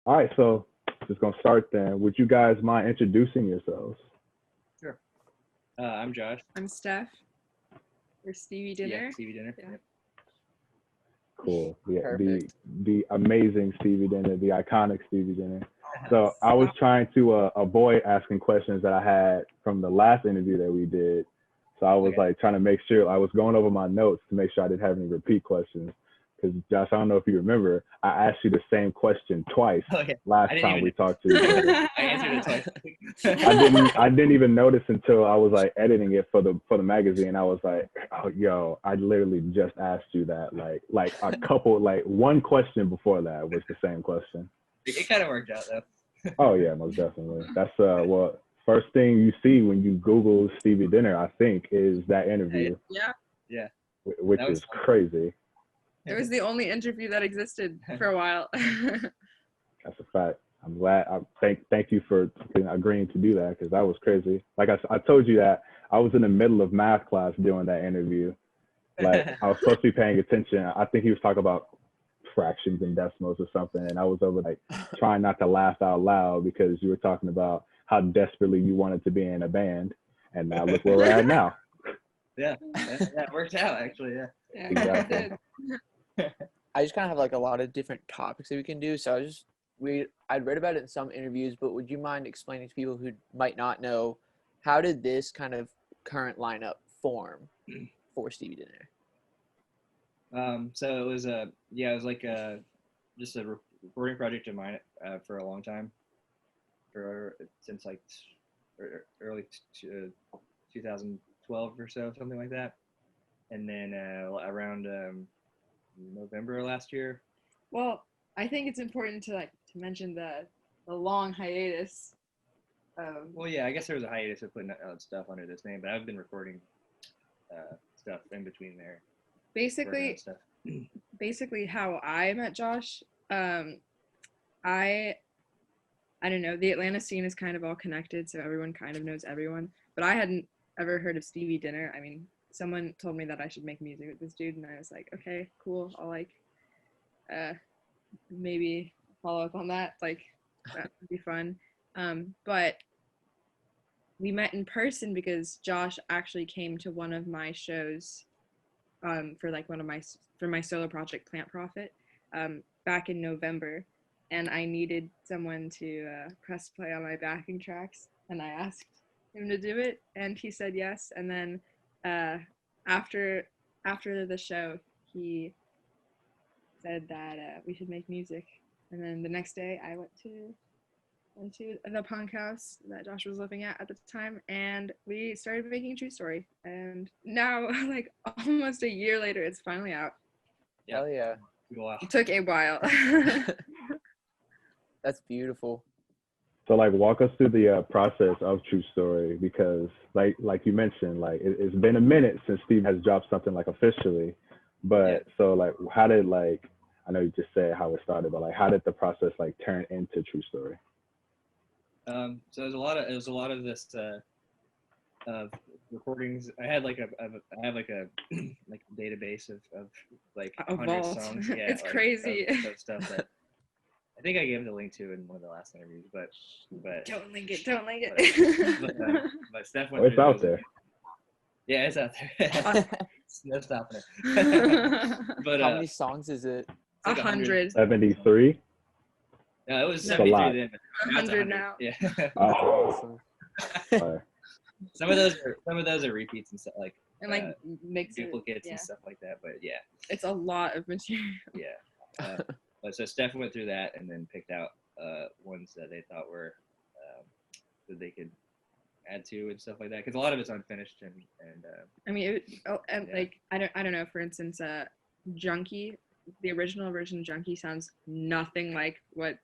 All right, so just gonna start then. Would you guys mind introducing yourselves? Sure. I'm Josh. I'm Steph. Or Stevie Dinner. Yeah, Stevie Dinner. Yeah. Yep. Cool. The Perfect. the amazing Stevie Dinner, the iconic Stevie Dinner. So I was trying to avoid asking questions that I had from the last interview that we did. So I was Okay. like trying to make sure I was going over my notes to make sure I didn't have any repeat questions. Because Josh, I don't know if you remember, I asked you the same question twice Oh, yeah. last I didn't time even- we talked to each other. I answered it twice. I didn't even notice until I was like editing it for the magazine. I was like, oh yo, I literally just asked you that like a couple like one question before that was the same question. It kind of worked out though. Oh yeah, most definitely. That's well first thing you see when you Google Stevie Dinner, I think, is that interview, Yeah. Yeah. which That was is fun. crazy. It was the only interview that existed for a while. That's a fact. I'm glad. Thank you for agreeing to do that because that was crazy. Like I told you that I was in the middle of math class doing that interview. Like I was supposed to be paying attention. I think he was talking about fractions and decimals or something, and I was over like trying not to laugh out loud because you were talking about how desperately you wanted to be in a band, and now look where we're at now. Yeah, that worked out actually. Yeah. Yeah, Exactly. it did. I just kind of have like a lot of different topics that we can do. So I'd read about it in some interviews, but would you mind explaining to people who might not know, how did this kind of current lineup form for Stevie Dinner? So it was it was like just a recording project of mine for a long time, since like early 2012 or so, something like that, and then around November last year. Well, I think it's important to mention the long hiatus. Well, yeah, I guess there was a hiatus of putting stuff under this name, but I've been recording stuff in between there. Basically, how I met Josh, I don't know, the Atlanta scene is kind of all connected, so everyone kind of knows everyone. But I hadn't ever heard of Stevie Dinner. I mean, someone told me that I should make music with this dude, and I was like, okay, cool. I'll maybe follow up on that. Like, that would be fun. But we met in person because Josh actually came to one of my shows for my solo project Plant Profit back in November, and I needed someone to press play on my backing tracks, and I asked him to do it, and he said yes. And then after the show, he said that we should make music, and then the next day I went to the punk house that Josh was living at the time, and we started making True Story. And now, like almost a year later, it's finally out. Hell yeah. Wow. It took a while. That's beautiful. So like walk us through the process of True Story because like you mentioned, like it's been a minute since Steve has dropped something like officially, but Yeah. so like how did like I know you just said how it started, but like how did the process like turn into True Story? So it was a lot of this recordings. I had like I have like a like a database of like A 100 vault. songs. Yeah, It's like, crazy. of stuff that I think I gave the link to in one of the last interviews, but Don't link it. Don't link but, it. but Steph Oh, went it's through out those. there. Yeah, it's out there. No stopping it. But How many songs is it? it's like 100. 73. No, it was No. 73 then. But now it's 100 now. Yeah. Oh, Awesome. sorry. Some of those are repeats and stuff, like And like mix it. duplicates Yeah. and stuff like that. But yeah, It's a lot of material. yeah. But so Steph went through that and then picked out ones that they thought were that they could add to and stuff like that, because a lot of it's unfinished and I mean, and Yeah. like I don't know. For instance, Junkie, the original version of Junkie sounds nothing like what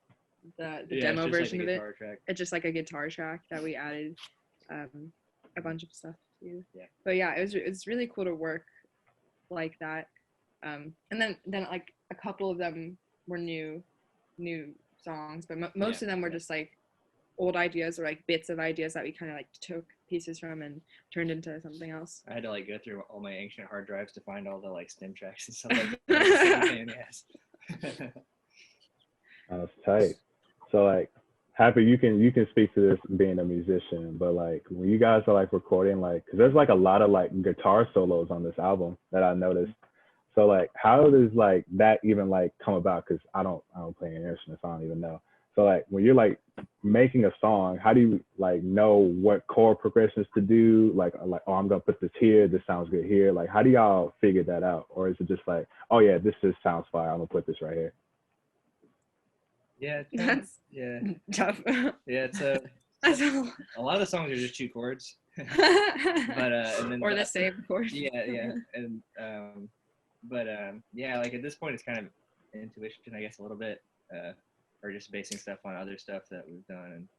the yeah, demo it's just version like of the it. guitar track. It's just like a guitar track that we added a bunch of stuff to. Yeah. But yeah, it's really cool to work like that. And then like a couple of them were new songs, but most Yeah, of them were yeah. just like old ideas or like bits of ideas that we kind of like took pieces from and turned into something else. I had to like go through all my ancient hard drives to find all the like stem tracks and stuff like that. It's a pain in the ass. That's tight. So like, Happy, you can speak to this being a musician, but like when you guys are like recording, like, cause there's like a lot of like guitar solos on this album that I noticed. So like, how does like that even like come about? Cause I don't play any instruments, I don't even know. So like when you're like making a song, how do you like know what chord progressions to do? Like oh, I'm gonna put this here. This sounds good here. Like how do y'all figure that out? Or is it just like, oh yeah, this just sounds fire. I'm gonna put this right here. Yeah, That's yeah, tough. yeah. It's That's a a lot of the songs are just 2 chords, but and then or the same chord. yeah, and yeah, like at this point, it's kind of intuition, I guess, a little bit, or just basing stuff on other stuff that we've done,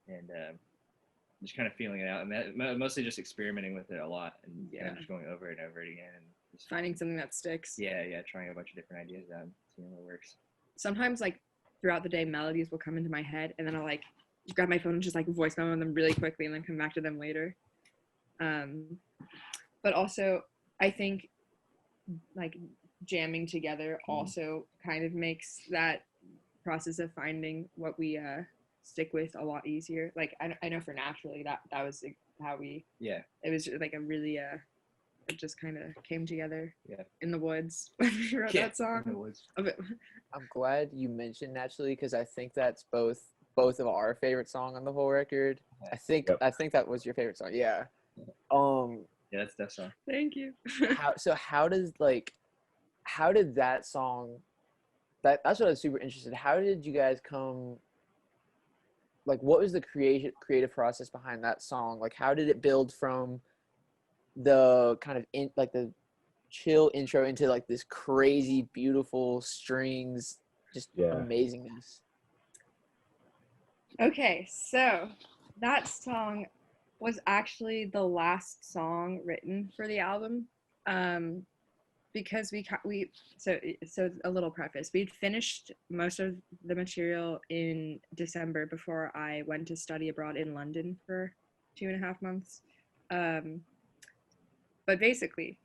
and just kind of feeling it out, and mostly just experimenting with it a lot, and kind of just going over it and over it again, and just Finding something that sticks. yeah, trying a bunch of different ideas out, and seeing what works. Sometimes like throughout the day melodies will come into my head and then I'll like grab my phone and just like voice memo them really quickly and then come back to them later. But also I think like jamming together also kind of makes that process of finding what we stick with a lot easier. Like I know for Naturally that was how we it was like a really it just kind of came together in the woods when we wrote that song. In the woods. I'm glad you mentioned Naturally because I think that's both of our favorite song on the whole record. I think that was your favorite song. Yeah. Yeah, that's DESHAUN. Thank you. how did that song that's what I was super interested. How did you guys come, like what was the creative process behind that song? Like how did it build from the kind of like the chill intro into like this crazy beautiful strings, just amazingness? Okay, so that song was actually the last song written for the album, because so a little preface. We'd finished most of the material in December before I went to study abroad in London for 2.5 months. But basically,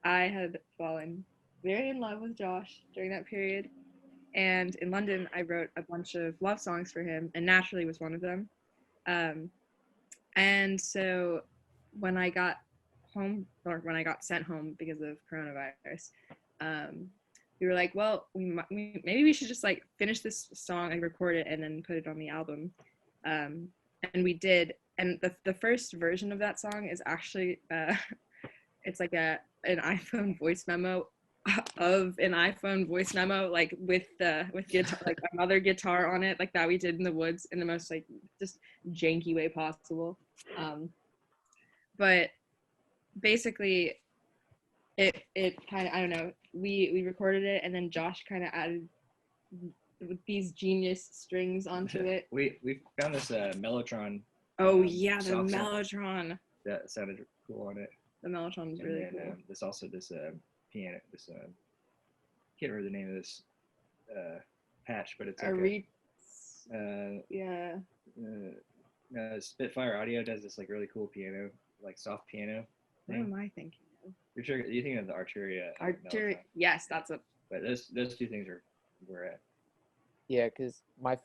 I had fallen very in love with Josh during that period. And in London, I wrote a bunch of love songs for him, and Naturally was one of them. And so when I got home, or when I got sent home because of coronavirus, we were like, well, maybe we should just like finish this song and record it and then put it on the album. And we did. And the first version of that song is actually, it's like an iPhone voice memo of an iPhone voice memo, like with guitar, like another guitar on it, like that we did in the woods in the most like just janky way possible. But basically it kind of, I don't know, we recorded it and then Josh kind of added these genius strings onto it. We found this Mellotron. Oh yeah, the Mellotron. That sounded cool on it. The Mellotron was really cool. This piano, can't remember the name of this patch, but it's like Spitfire Audio does this like really cool piano, like soft piano thing. What am I thinking of? You're thinking of the Arturia. Arturia, yes, that's a. But those two things were at. Yeah, because I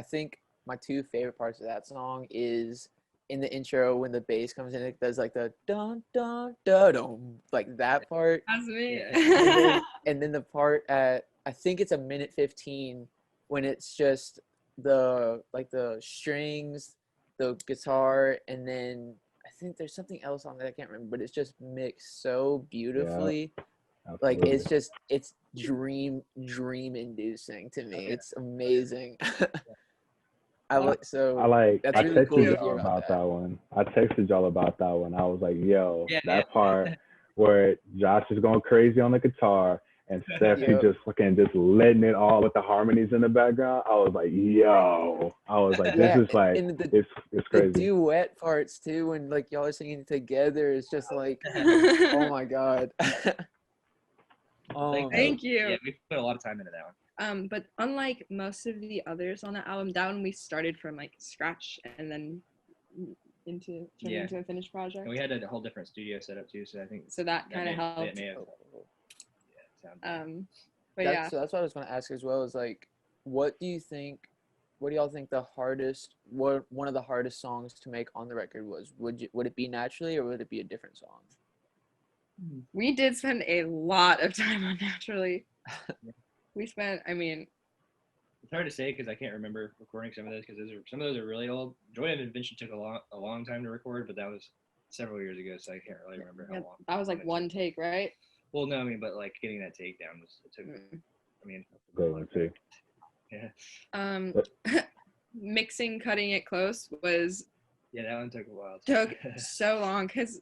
think my two favorite parts of that song is in the intro when the bass comes in, it does like the dun dun dun dun, like that part. That's me. And then the part at, I think it's 1:15 when it's just the strings, the guitar, and then I think there's something else on that I can't remember, but it's just mixed so beautifully. Like it's dream inducing to me. It's amazing. I texted y'all about that one. I was like, yo, that part where Josh is going crazy on the guitar and Steffi just letting it all with the harmonies in the background. I was like, yo. This is like, it's crazy. The duet parts too, when like y'all are singing together, it's just like, oh my God. Thank you. Yeah, we put a lot of time into that one. But unlike most of the others on the album, that one we started from like scratch and then into a finished project. And we had a whole different studio setup too, so I think that kind of helped. So that's what I was going to ask as well, is like, what do you think what do y'all think one of the hardest songs to make on the record was? Would it be Naturally, or would it be a different song? We did spend a lot of time on Naturally. We spent, It's hard to say because I can't remember recording some of those because some of those are really old. Joy of Invention took a long time to record, but that was several years ago, so I can't really remember how long. That was like one take, right? Well, no, but like getting that take down took. Good one too. Yeah. Mixing, cutting it close was. Yeah, that one took a while. Took so long because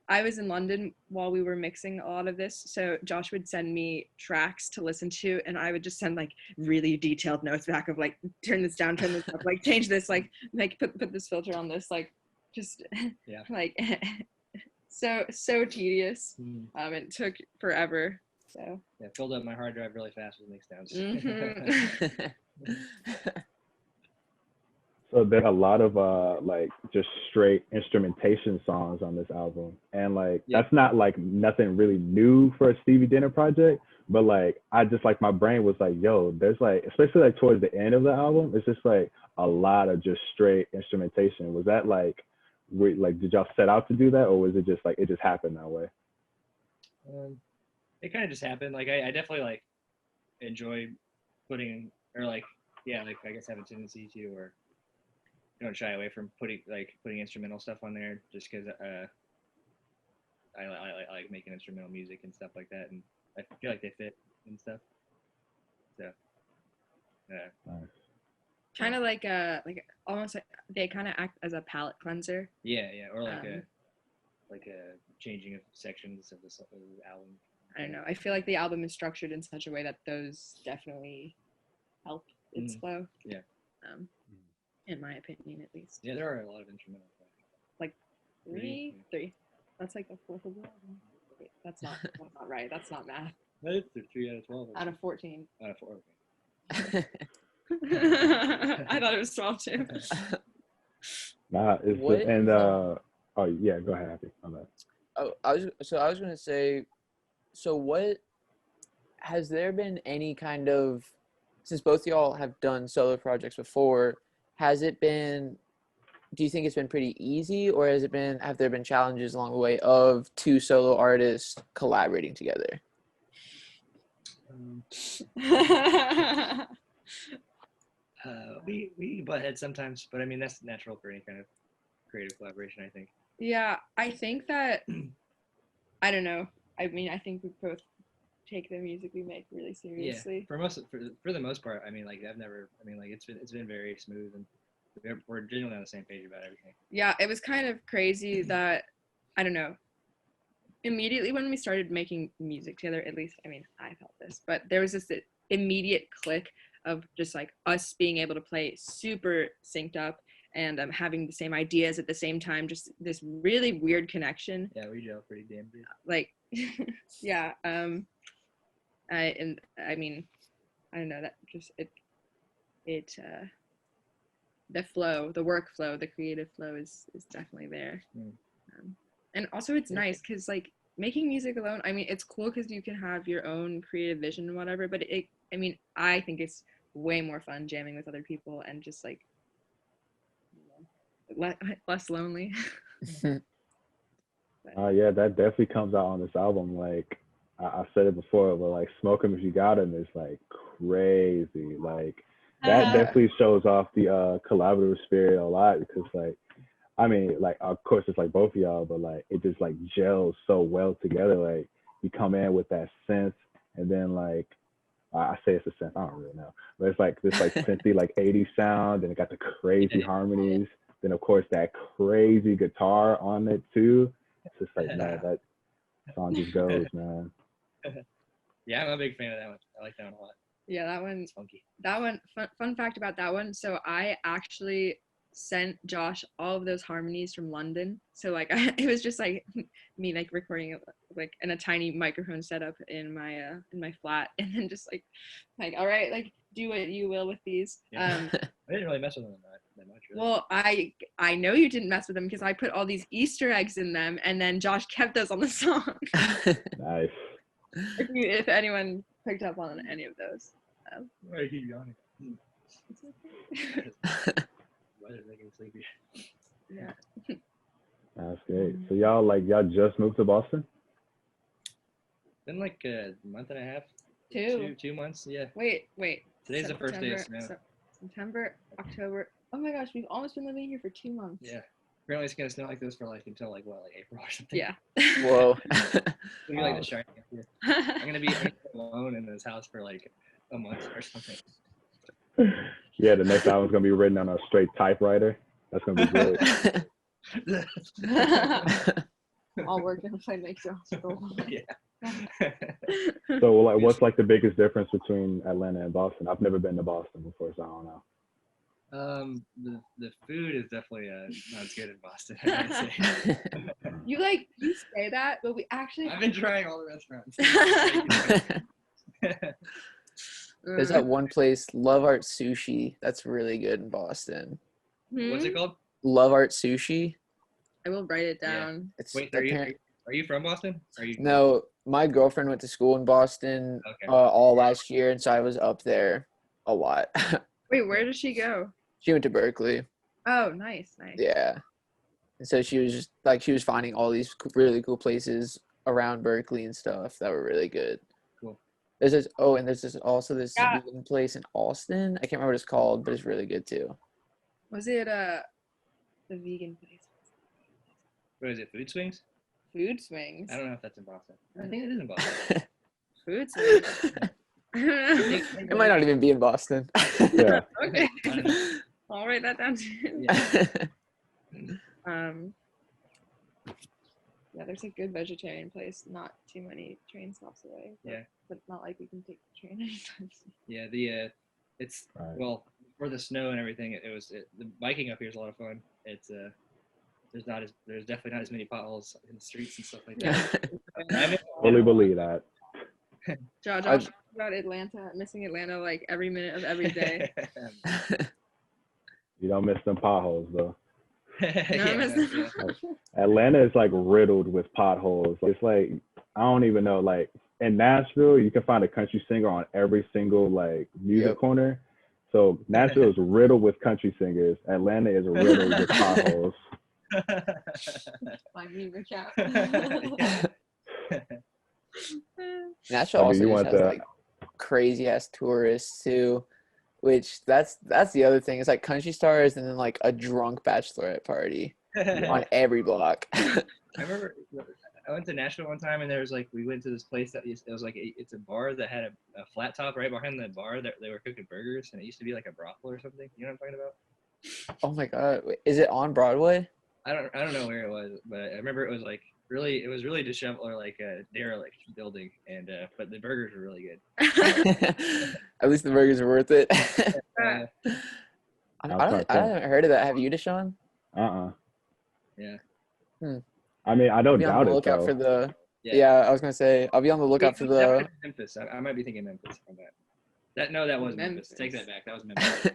I was in London while we were mixing a lot of this, so Josh would send me tracks to listen to, and I would just send like really detailed notes back of like, turn this down, turn this up, like change this, like put this filter on this, like just like so tedious. It took forever. So yeah, filled up my hard drive really fast with mix downs. So there are a lot of like just straight instrumentation songs on this album, and like that's not like nothing really new for a Stevie Dinner project, but like I just like my brain was like, yo, there's like, especially like towards the end of the album, it's just like a lot of just straight instrumentation. Was that like, did y'all set out to do that, or was it just like it just happened that way? It kind of just happened. Like I definitely like enjoy putting, or like like I guess have a tendency to, or don't shy away from putting instrumental stuff on there just because I like making instrumental music and stuff like that, and I feel like they fit and stuff. So Nice. kind of like almost like they kind of act as a palate cleanser. Yeah, or like a changing of sections of the album. I don't know. I feel like the album is structured in such a way that those definitely help its flow. Yeah. In my opinion, at least. Yeah, there are a lot of instrumental tracks. Like three. That's like the fourth of the album. Wait, that's not right. That's not math. That's 3 out of 12. Out of 14. Out of 4. Okay. I thought it was 12 too. Nah, it's What? and oh yeah, go ahead, Happy. On that. Oh, I was gonna say, so what has there been any kind of, since both y'all have done solo projects before, do you think it's been pretty easy, or have there been challenges along the way of two solo artists collaborating together? We butt heads sometimes, but I mean that's natural for any kind of creative collaboration, I think. Yeah, I think that I don't know. I mean, I think we both take the music we make really seriously. Yeah, for the most part, I mean, like it's been very smooth, and we're generally on the same page about everything. Yeah, it was kind of crazy that I don't know. Immediately when we started making music together, at least I mean I felt this, but there was this immediate click of just like us being able to play super synced up and having the same ideas at the same time, just this really weird connection. Yeah, we gel pretty damn good. Like, yeah. And I mean, I don't know, that just the flow, the workflow, the creative flow is definitely there. And also it's nice because like making music alone, I mean, it's cool because you can have your own creative vision and whatever, but I think it's way more fun jamming with other people and just like less lonely. Yeah, that definitely comes out on this album. Like I said it before, but like Smoke 'Em If You Got 'Em is like crazy. Like that definitely shows off the collaborative spirit a lot, because like, I mean, like of course it's like both of y'all, but like it just like gels so well together. Like you come in with that synth, and then like I say it's a synth, I don't really know, but it's like this like synthy like 80s sound, and it got the crazy harmonies. Then of course that crazy guitar on it too. It's just like, man, that song just goes, man. Yeah, I'm a big fan of that one. I like that one a lot. Yeah, that one. It's funky. That one. Fun fact about that one. So I actually sent Josh all of those harmonies from London. So like it was just like me like recording like in a tiny microphone setup in my flat, and then just like all right, like do what you will with these. Yeah. I didn't really mess with them that much. Really. Well, I know you didn't mess with them because I put all these Easter eggs in them, and then Josh kept those on the song. Nice. If anyone picked up on any of those. I keep yawning. It's okay. Weather's making me sleepy. Yeah. That's great. So y'all just moved to Boston? Been like a month and a half. 2 months. Yeah. Wait. Today's the first day of snow. September, October. Oh my gosh, we've almost been living here for 2 months. Yeah. Apparently it's gonna snow like this for like until like April or something. Yeah. Whoa. It'll be like the shining up here. I'm gonna be alone in this house for like a month or something. Yeah, the next album's gonna be written on a straight typewriter. That's gonna be great. All work and play makes you hospital. Yeah. So like, what's like the biggest difference between Atlanta and Boston? I've never been to Boston before, so I don't know. The food is definitely not as good in Boston. I'd say. You say that, but we actually. I've been trying all the restaurants. There's that one place, Love Art Sushi. That's really good in Boston. What's it called? Love Art Sushi. I will write it down. It's Wait, are you from Boston? No, my girlfriend went to school in Boston Okay. all last year, and so I was up there a lot. Wait, where did she go? She went to Berkeley. Oh, nice. Yeah. And so she was just like, she was finding all these really cool places around Berkeley and stuff that were really good. Cool. There's this vegan place in Austin. I can't remember what it's called, but it's really good too. Was it the vegan place? What is it? Food Swings? Food Swings. I don't know if that's in Boston. I think it is in Boston. Food Swings. It might not even be in Boston. Yeah. Okay. I'll write that down too. Yeah. Yeah, there's a good vegetarian place, not too many train stops away. But not like we can take the train anytime soon. Yeah, it's Right. well, for the snow and everything, the biking up here is a lot of fun. It's there's definitely not as many potholes in the streets and stuff like that. Fully believe that. Josh talks about Atlanta, missing Atlanta like every minute of every day. You don't miss them potholes though. Yeah. Atlanta is like riddled with potholes. It's like, I don't even know, like in Nashville, you can find a country singer on every single like music corner. So Nashville is riddled with country singers. Atlanta is riddled with potholes. Like me, Rich out. Nashville also just has like crazy ass tourists too, which that's the other thing. It's like country stars and then like a drunk bachelorette party on every block. I remember I went to Nashville one time and there was like, we went to this place that it was like it's a bar that had a flat top right behind the bar that they were cooking burgers, and it used to be like a brothel or something. You know what I'm talking about? Oh my god, wait, is it on Broadway? I don't know where it was, but I remember it was really disheveled, or like a derelict building, and but the burgers were really good. At least the burgers are worth it. Uh, I haven't heard of that. Have you, DESHAUN? Yeah. I mean, I don't Be on doubt the it lookout though. for the. Yeah. Yeah, I was gonna say I'll be on the lookout for the. Memphis. I might be thinking Memphis on that. That was Memphis. Take that back. That was Memphis.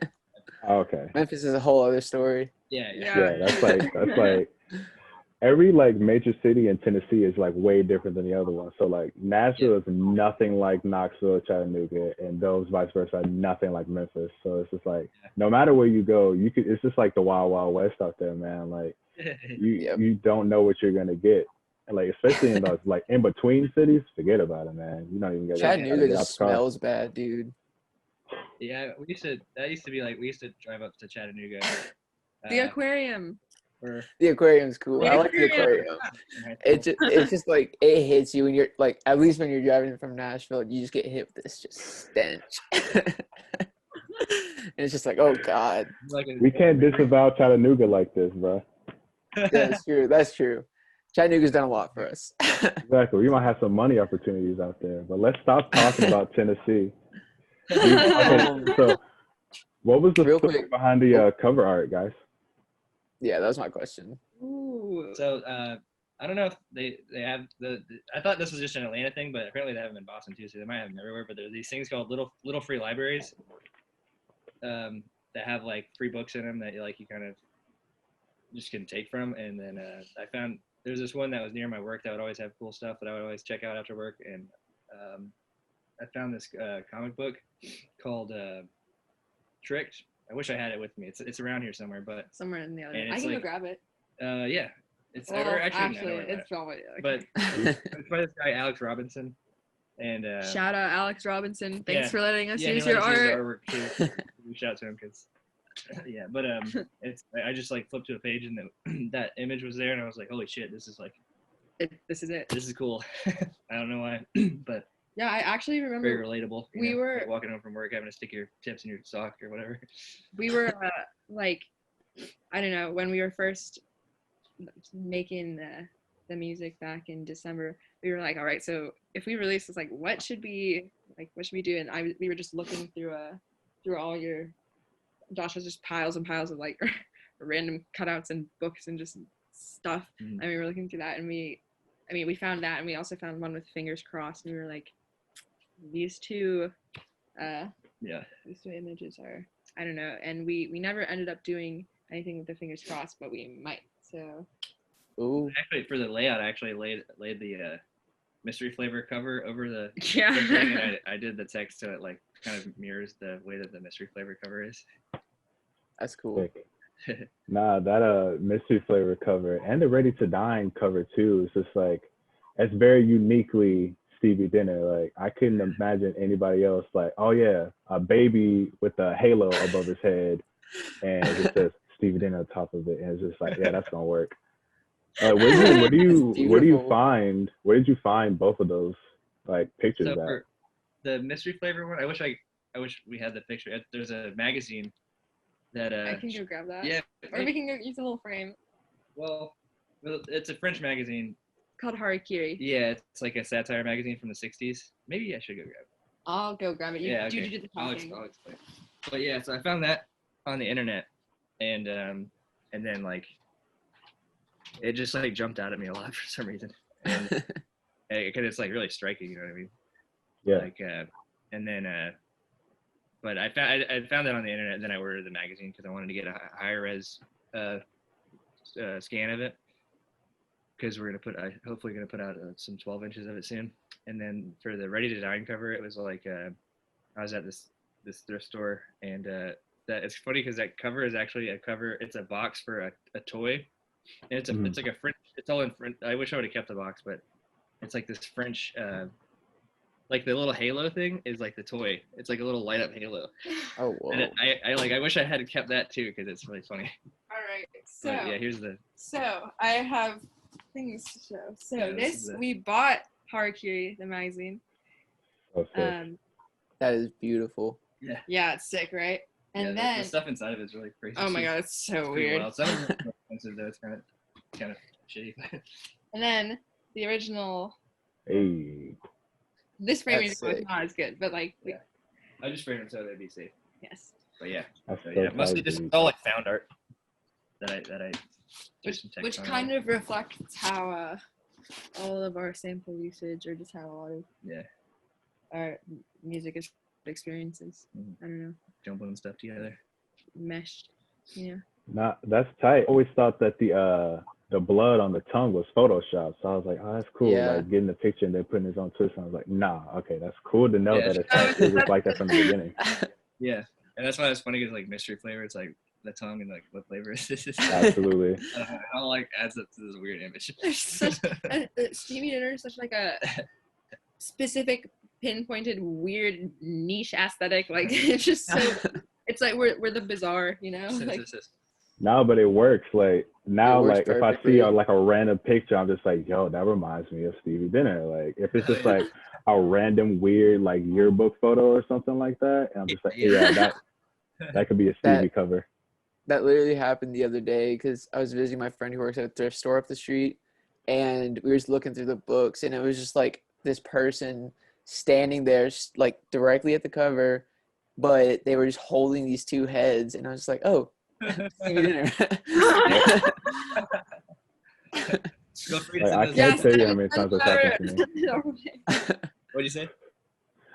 Okay. Memphis is a whole other story. Yeah. That's like every like major city in Tennessee is like way different than the other one. So like Nashville is nothing like Knoxville, Chattanooga, and those vice versa are nothing like Memphis. So it's just like no matter where you go, it's just like the wild, wild west out there, man. Like you don't know what you're gonna get. And like especially in those like in between cities, forget about it, man. You don't even get Chattanooga just smells bad, dude. Yeah, we used to drive up to Chattanooga. The aquarium. The aquarium's cool. I like the aquarium. It's just like it hits you when you're like, at least when you're driving from Nashville, you just get hit with this just stench. And it's just like, oh god. We can't disavow Chattanooga like this, bro. That's true. That's true. Chattanooga's done a lot for us. Exactly. We might have some money opportunities out there, but let's stop talking about Tennessee. Okay, so what was the story behind the cover art, guys? Yeah, that was my question. Ooh. So I don't know if they have I thought this was just an Atlanta thing, but apparently they have them in Boston too, so they might have them everywhere. But there's these things called little free libraries that have like free books in them that you kind of just can take from. And then I found there's this one that was near my work that would always have cool stuff that I would always check out after work. And I found this comic book called tricked. I wish I had it with me. It's around here somewhere, but Somewhere in the other. And I it's can go like- grab it. yeah, it's Well, or actually, I don't know it's probably. Okay. but it's by this guy Alex Robinson, and Shout out Alex Robinson. Thanks yeah. for letting us yeah, use he your let us use art. the artwork too. We shout to him because yeah, but it's I just like flipped to a page and that image was there and I was like, holy shit, this is like This is it. this is cool. I don't know why, but Yeah, I actually very remember relatable. you we know, were- like walking home from work having to stick your tips in your sock or whatever. we were like, I don't know, when we were first making the music back in December, we were like, all right, so if we release this, like what should we do? And we were just looking through all your Josh has just piles and piles of like random cutouts and books and just stuff. Mhm. And we were looking through that and we found that, and we also found one with fingers crossed, and we were like, these two images are, I don't know, and we never ended up doing anything with the fingers crossed, but we might. So Ooh. Actually, for the layout, I actually laid the mystery flavor cover over the yeah. the thing, and I did the text so it like kind of mirrors the way that the mystery flavor cover is. That's cool. Sick. Nah, that mystery flavor cover and the Ready to Dine cover too is just like, it's very uniquely Stevie Dinner. Like I couldn't imagine anybody else like, oh yeah, a baby with a halo above his head and it says Stevie Dinner on top of it, and it's just like, yeah, that's gonna work. Where did you find both of those like pictures So at? for the mystery flavor one, I wish we had the picture. There's a magazine that I can go grab that. yeah, Or we can go use a little frame. well, it's a French magazine. Called Harakiri. Yeah, it's like a satire magazine from the 60s. Maybe I should go grab it. I'll go grab it. You Yeah, do okay. you do the I'll talking. explain. But yeah, so I found that on the internet, and then like it just like jumped out at me a lot for some reason, and because it's like really striking, you know what I mean? Yeah. Like and then but I found that on the internet, and then I ordered the magazine because I wanted to get a higher res scan of it, because we're hopefully gonna put out some 12 inches of it soon. And then for the Ready to Dine cover, it was like I was at this thrift store, and that it's funny because that cover is actually a cover. It's a box for a toy, and it's like a French. It's all in French. I wish I would have kept the box, but it's like this French. Like the little halo thing is like the toy. It's like a little light up halo. Oh, whoa. And I wish I had kept that too, because it's really funny. All right. So But yeah, here's the. So I have things to show. So Yeah, this is we bought Harakiri, the magazine. Oh, sick. That is beautiful. Yeah, it's sick, right? And yeah, then the stuff inside of it is really crazy. oh my god, it's so weird. Wild. Some of them are expensive though. It's kind of shitty. And then the original. Hey. This framing That's is sick. not as good, but like Yeah. I just framed them so they'd be safe. yes. But yeah, That's so so yeah, mostly tight, just dude. all like found art that I Which kind of reflects how all of our sample usage, or just how a lot of yeah, our music experiences. Mhm. I don't know, jumbling stuff together. meshed. Yeah. Nah, that's tight. I always thought that the blood on the tongue was Photoshop. So I was like, oh, that's cool. Yeah. Like getting the picture and then putting his own twist on. I was like, nah, okay, that's cool to know Yeah. that it was like that from the beginning. Yeah, and that's why it's funny because like mystery flavor, it's like the tongue and like what flavor is this? Absolutely. I don't know, it all like adds up to this weird image. There's such Stevie Dinner is such like a specific, pinpointed, weird niche aesthetic. Like it's just so. It's like we're the bizarre, you know. Like No, but it works. Like now, It works like if I see perfectly. like a random picture, I'm just like, yo, that reminds me of Stevie Dinner. Like if it's just like a random weird like yearbook photo or something like that, and I'm just like, yeah, that could be a Stevie cover. That literally happened the other day because I was visiting my friend who works at a thrift store up the street, and we were just looking through the books, and it was just like this person standing there like directly at the cover, but they were just holding these two heads, and I was just like, oh, Stevie Dinner. Feel free to Like, send I those can't in. tell you how many times that's happened to me. What'd you say?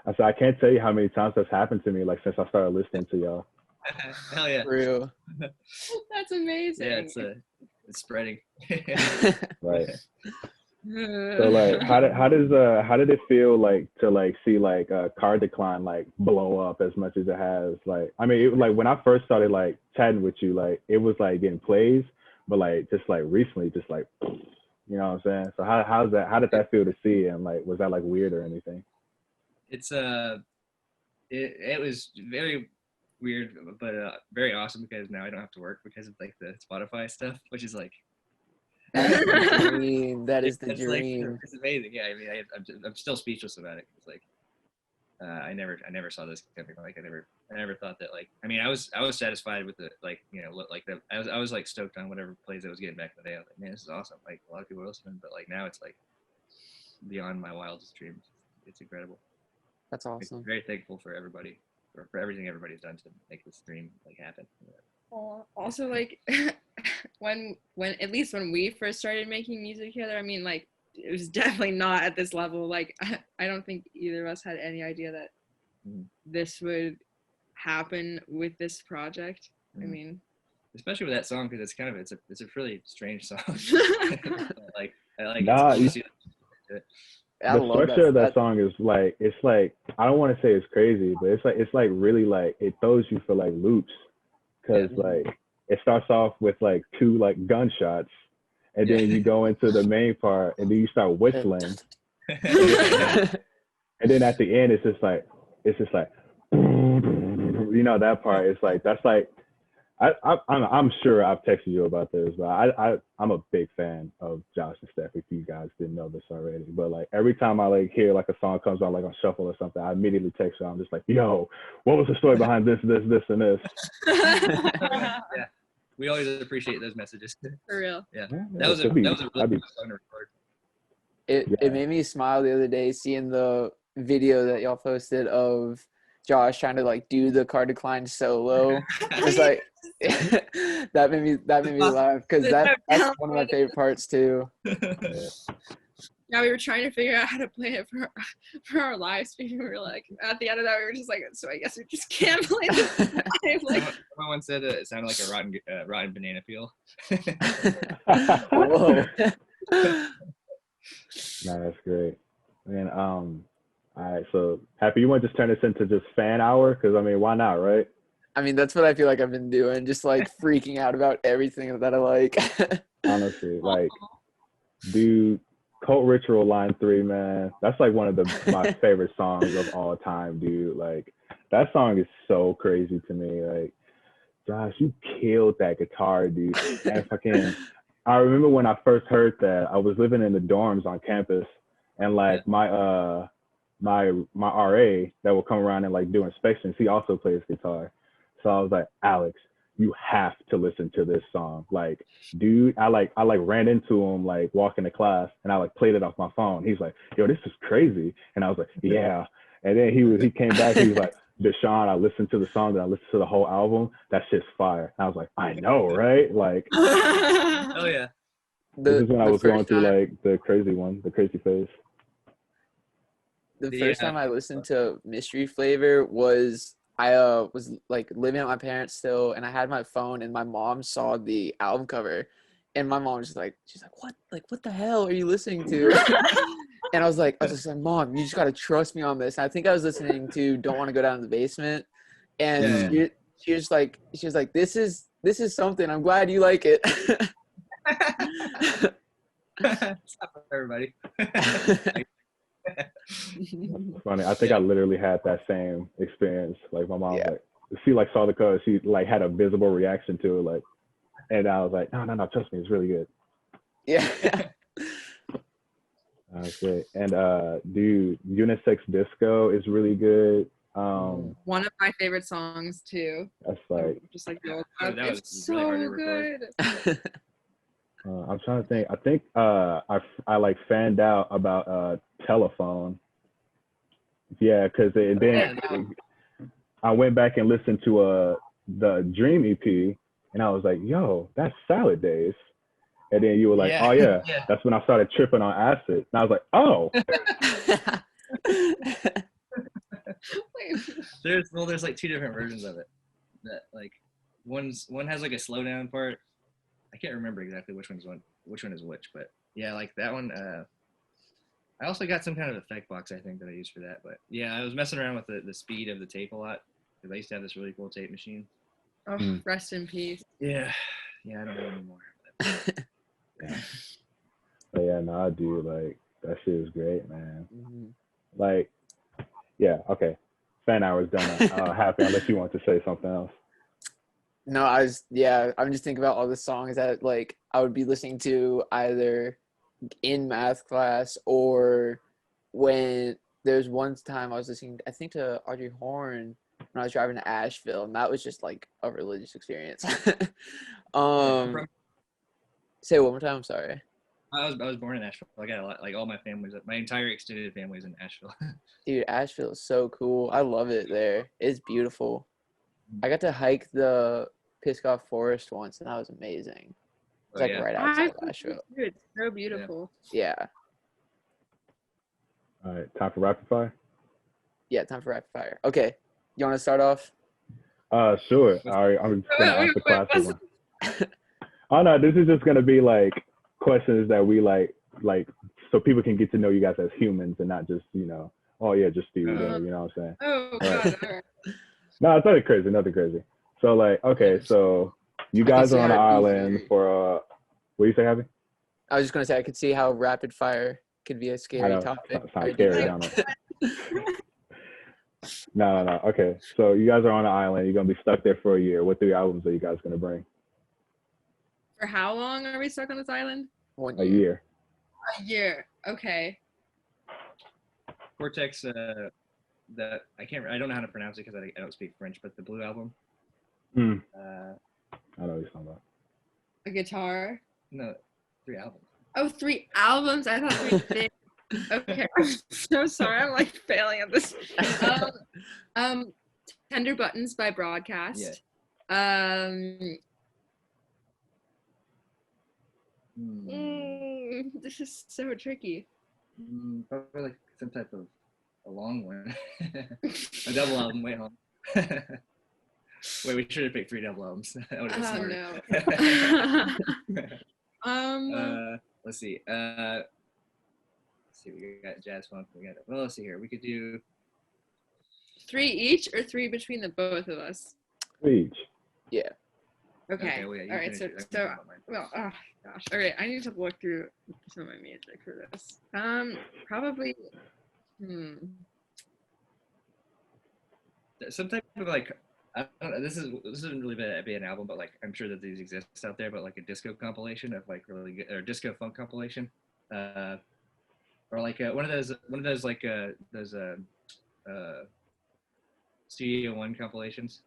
I said I can't tell you how many times that's happened to me. Like since I started listening to y'all. Hell yeah. For real. That's amazing. Yeah, it's spreading. Right. So like, how did it feel like to like see like Car Decline like blow up as much as it has? Like, I mean, it, like when I first started like chatting with you, like it was like getting plays, but like just like recently, just like, you know what I'm saying? So how's that? How did that feel to see? And like, was that like weird or anything? It's it was very weird, but very awesome because now I don't have to work because of like the Spotify stuff, which is like That's the dream. That is the it's like dream. it's amazing. Yeah, I mean, I'm still speechless about it. It's like I never saw this coming. Like I never thought that. Like I mean, I was satisfied with the like you know like the I was like stoked on whatever plays I was getting back in the day. I was like, man, this is awesome. Like a lot of people are listening, but like now it's like beyond my wildest dreams. It's incredible. That's awesome. I'm very thankful for everybody for everything everybody's done to make this dream like happen. Also, like when at least when we first started making music together, I mean, like it was definitely not at this level. Like I don't think either of us had any idea that this would happen with this project. I mean, especially with that song because it's a really strange song. I like Nah, it. I the love structure of that song is like it's like I don't want to say it's crazy, but it's like really like it throws you for like loops because like it starts off with like two like gunshots, and then you go into the main part, and then you start whistling, and then at the end it's just like you know that part. It's like that's like I'm sure I've texted you about this, but I'm a big fan of Josh and Steph. If you guys didn't know this already, but like every time I like hear like a song comes on like on shuffle or something, I immediately text you. I'm just like, yo, what was the story behind this, and this? Yeah, we always appreciate those messages. For real. Yeah, that was a really good song to record. It made me smile the other day seeing the video that y'all posted of Josh trying to like do the Car Decline solo. It's like that made me laugh because that's one of my favorite parts too. Yeah, we were trying to figure out how to play it for our live stream. We were like, at the end of that, we were just like, so I guess we just can't play this live. Like, someone said it sounded like a rotten banana peel. Whoa. No, that's great. And all right, so Happy, you want to just turn this into just fan hour? Because I mean, why not, right? I mean, that's what I feel like I've been doing, just like freaking out about everything that I like. Honestly, like, dude, Cult Ritual Line 3, man, that's like one of my favorite songs of all time, dude. Like, that song is so crazy to me. Like, Josh, you killed that guitar, dude. And I remember when I first heard that, I was living in the dorms on campus, and like my RA that would come around and like do inspections, he also plays guitar. So I was like, Alex, you have to listen to this song. Like, dude, I ran into him like walking to class, and I like played it off my phone. He's like, yo, this is crazy. And I was like, yeah. And then he came back, he was like, DESHAUN, I listened to the song, then I listened to the whole album. That shit's fire. And I was like, I know, right? Like, oh yeah. This is when I was going through like the crazy phase. The first time I listened to Mystery Flavor was I was like living at my parents still, and I had my phone, and my mom saw the album cover, and my mom was just like, she's like, what the hell are you listening to? And I was just like, Mom, you just gotta trust me on this. And I think I was listening to Don't Want to Go Down in the Basement, and she was like, this is something. I'm glad you like it. Stop everybody. Funny. I think I literally had that same experience. Like my mom, like she like saw the cover, she like had a visible reaction to it, like, and I was like, no, trust me, it's really good. Yeah. Okay. And dude, Unisex Disco is really good. One of my favorite songs too. That's like just like the old that was it's really so good. I'm trying to think. I think I like fanned out about Telephone. Yeah, because I went back and listened to the Dream EP, and I was like, yo, that's Salad Days. And then you were like, oh yeah, that's when I started tripping on acid. And I was like, oh. There's like two different versions of it. That like one has like a slow down part. I can't remember exactly which one is which, but yeah, like that one. I also got some kind of effect box, I think, that I use for that. But yeah, I was messing around with the speed of the tape a lot because I used to have this really cool tape machine. Oh, rest in peace. Yeah, I don't have it anymore. Yeah. But yeah, no, I do. Like, that shit is great, man. Mhm. Like, yeah, okay. Fan hour's done. Happy, unless you want to say something else. No, I'm just thinking about all the songs that like I would be listening to either in math class or when there's one time I was listening, I think, to Audrey Horne when I was driving to Asheville, and that was just like a religious experience. Say it one more time. I'm sorry. I was born in Asheville. I got a lot, like all my family's, my entire extended family is in Asheville. Dude, Asheville is so cool. I love it there. It's beautiful. I got to hike the Pisgah Forest once, and that was amazing. It's like right outside of Asheville. It's so beautiful. Yeah. All right, time for rapid fire? Yeah, time for rapid fire. Okay. You want to start off? Sure. All right, I'm just going to ask the classic one. Oh, no, this is just going to be like questions that we like so people can get to know you guys as humans and not just, oh yeah, just Stevie Dinner, you know what I'm saying? Oh, God. All right. No, it's nothing crazy. So like, okay, so you guys are on an island for, what do you say, Happy? I was just going to say, I could see how rapid fire could be a scary topic. Sounds scary, don't it? No. Okay, so you guys are on an island. You're going to be stuck there for a year. What 3 albums are you guys going to bring? For how long are we stuck on this island? 1 A year. year. A year. Okay. Cortex, that I don't know how to pronounce it because I don't speak French, but the Blue album. I know what you're talking about. A guitar. No, 3 albums. Oh, 3 albums. I thought 3 things. Okay, I'm so sorry. I'm like failing at this. Tender Buttons by Broadcast. Yeah. This is so tricky. Probably like some type of a long one. A double album. Wait, hold on. Wait, we should have picked 3 double albums. That would have been smart. Let's see. We got jazz funk. Let's see here. We could do 3 each or 3 between the both of us. 3 each. Yeah. Okay. Well, yeah, all right. So well, oh gosh. All right. I need to look through some of my music for this. Probably. Some type of like, I don't know. This isn't really be an album, but like I'm sure that these exist out there. But like a disco compilation of like really good, or disco funk compilation, or like one of those like those Studio One compilations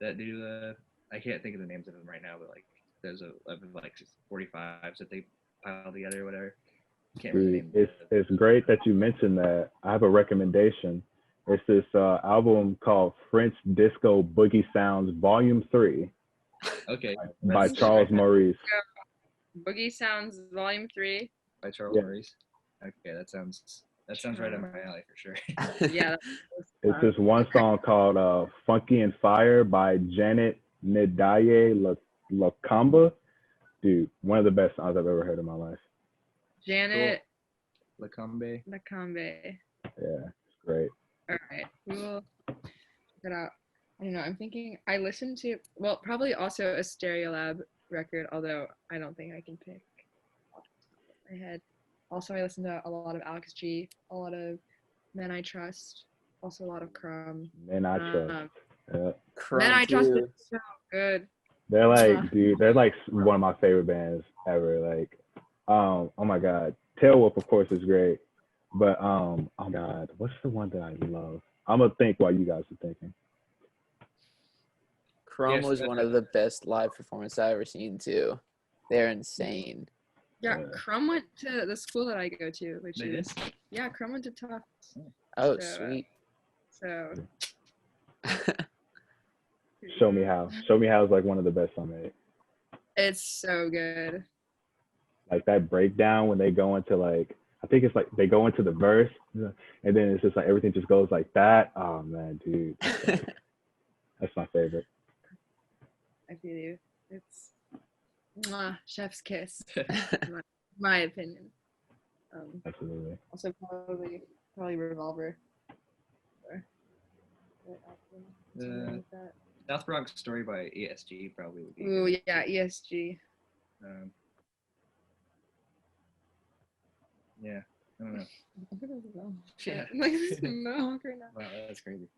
that do I can't think of the names of them right now, but like there's like 45s that they pile together or whatever. Can't remember the name. It's great that you mentioned that. I have a recommendation. It's this album called French Disco Boogie Sounds Volume 3. Okay. By Charles Maurice. Boogie Sounds Volume 3. By Charles Maurice. Okay, that sounds right up my alley for sure. Yeah. It's this one song called Funky and Fire by Janet Ndiaye Lakamba. Dude, one of the best songs I've ever heard in my life. Janet Lakamba. Yeah, it's great. All right, we will check it out. I don't know. I'm thinking I listened to, well, probably also a Stereolab record, although I don't think I can pick off my head. Also, I listened to a lot of Alex G, a lot of Men I Trust, also a lot of Crumb. Men I Trust. Yeah. Men I Trust is so good. They're like, dude, they're like one of my favorite bands ever. Like, oh my God, Tailwhip, of course, is great. But oh God, what's the one that I love? I'm gonna think while you guys are thinking. Crumb was one of the best live performances I've ever seen too. They're insane. Yeah, Crumb went to the school that I go to, which is Crumb went to Tufts. Oh, sweet. So Show Me How. Show Me How is like one of the best I made. It's so good. Like that breakdown when they go into like, I think it's like they go into the verse and then it's just like everything just goes like that. Oh man, dude. That's my favorite. I feel you. It's chef's kiss. my opinion. Absolutely. Also probably Revolver. The South Bronx Story by ESG probably would be. Ooh, good. yeah, ESG. Yeah, I don't know. Yeah. Yeah. Like this mohawk right now. Wow, that's crazy.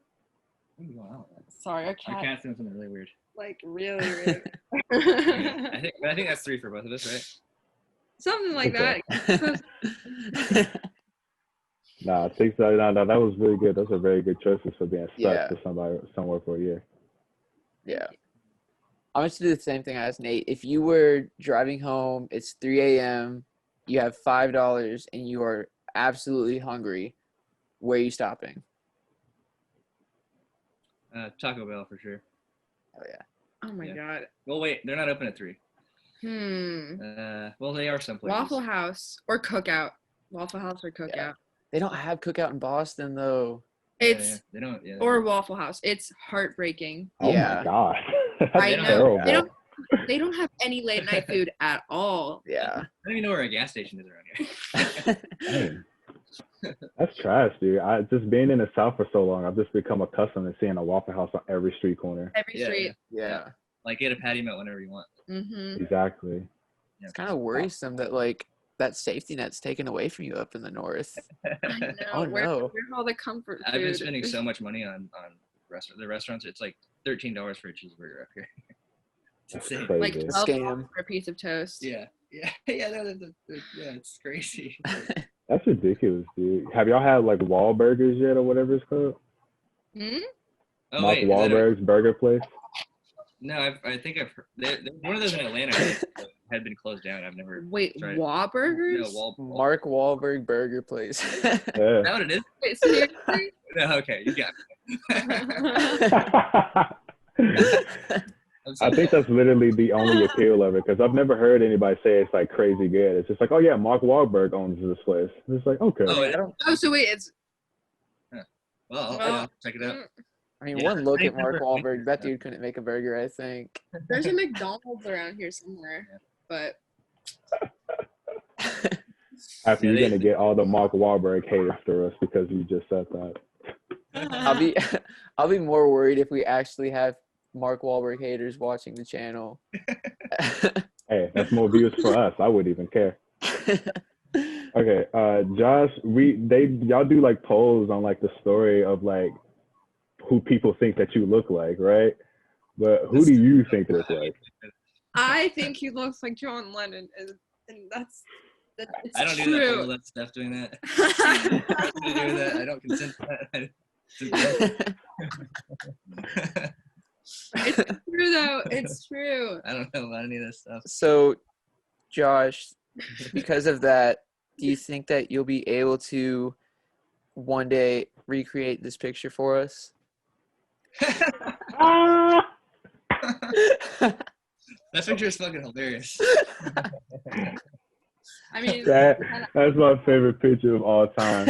What are you going on with that? Sorry, our Our cat cat's doing something really weird. like really, really. Yeah, I think that's 3 for both of us, right? Something like Okay. that. Nah, I think so. No, that was really good. Those are very good choices for being stuck Yeah. to somewhere for a year. Yeah. I'm going to do the same thing as Nate. If you were driving home, it's 3 a.m., you have $5, and you are absolutely hungry, where are you stopping? Taco Bell for sure. Oh, yeah. Oh my Yeah. god. Well, wait, they're not open at 3. Well, they are some places. Waffle House or Cookout. Waffle House or Cookout. Yeah. They don't have Cookout in Boston, though. It's They don't. Yeah, or Waffle House. It's heartbreaking. Oh Yeah. my god. That's I know. terrible. They don't have any late night food at all. Yeah. I don't even know where a gas station is around here. Dang. That's trash, dude. I just being in the South for so long, I've just become accustomed to seeing a Waffle House on every street corner. Every Yeah, street. Yeah. Like get a patty melt whenever you want. Mm-hmm. Exactly. Yeah. It's kind of worrisome that, like, that safety net's taken away from you up in the north. I know. Oh, where, no. where all the comfort food? I've been spending so much money on the restaurants. It's like $13 for a cheeseburger up here. It's That's insane. Like crazy. $12 Scam. for a piece of toast. Yeah. Yeah, it's crazy. That's ridiculous, dude. Have y'all had like Wahlburgers yet or whatever it's called? Hmm? Oh Mark wait, is that Wahlberg's burger place? no, I think I've heard. There's one of those in Atlanta that had been closed down. I've never. Wait, tried it. Wahlburgers? No, Mark Wahlberg Burger Place. Yeah. Is that what it is? Wait, seriously? No, okay, you got me. I think that's literally the only appeal of it because I've never heard anybody say it's like crazy good. It's just like, oh yeah, Mark Wahlberg owns this place. It's like, okay. Oh, I don't. Oh, so wait, it's Well, Well, I'll check it out. I mean, Yeah, one look I at Mark never- Wahlberg, that dude couldn't make a burger, I think. there's a McDonald's around here somewhere, but After Yeah, you're they- gonna get all the Mark Wahlberg hate after us because you just said that. I'll be more worried if we actually have Mark Wahlberg haters watching the channel. Hey, that's more views for us. I wouldn't even care. Okay, Josh, y'all do like polls on like the story of like who people think that you look like, right? But who do you think they look like? I think he looks like John Lennon, and it's I don't do that, all true. that stuff doing that. I don't do that. I don't consent to that. It's true though. It's true. I don't know about any of this stuff. So, Josh, because of that, do you think that you'll be able to one day recreate this picture for us? Ah! That picture is fucking hilarious. I mean, That's my favorite picture of all time.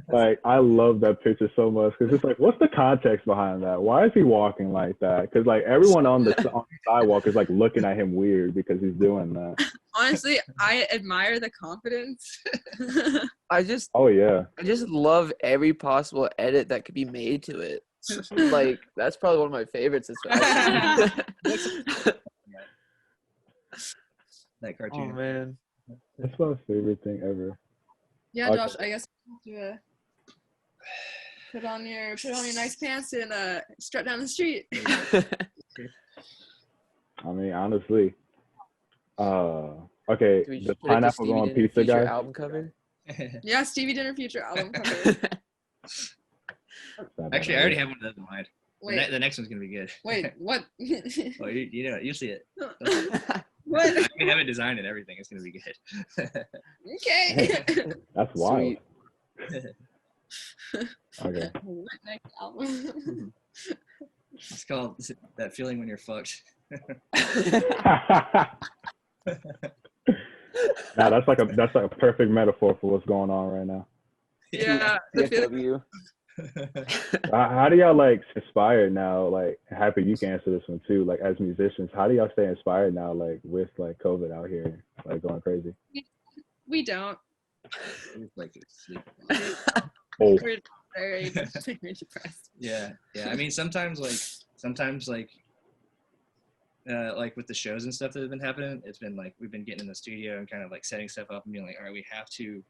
Like, I love that picture so much because it's like, what's the context behind that? Why is he walking like that? Because like everyone on the sidewalk is like looking at him weird because he's doing that. honestly, I admire the confidence. I just love every possible edit that could be made to it. Like, that's probably one of my favorites. That Oh cartoon. man. That's my favorite thing ever. Yeah, Okay. Josh, I guess you have to put on your nice pants and strut down the street. I mean, honestly. Okay, Do we the just put it to pineapple Stevie on Dinner pizza future guy. album cover? Yeah, Stevie Dinner future album cover. Actually, I already have one of those in mind. Wait, The next one's gonna be good. wait, what? Well, you know, you see it. What? I can have it designed and everything. It's gonna be good. Okay. That's wild. Sweet. Okay. What next album? It's called That Feeling When You're Fucked. Now that's like a perfect metaphor for what's going on right now. Yeah. The feeling- DFW. How do y'all like inspired now? Like, Happy, you can answer this one too. Like, as musicians, how do y'all stay inspired now? Like with like COVID out here, like going crazy. We don't. It's like sleep. Oh, We're very, very depressed. Yeah. I mean, sometimes like with the shows and stuff that have been happening, it's been like we've been getting in the studio and kind of like setting stuff up and being like, all right, we have to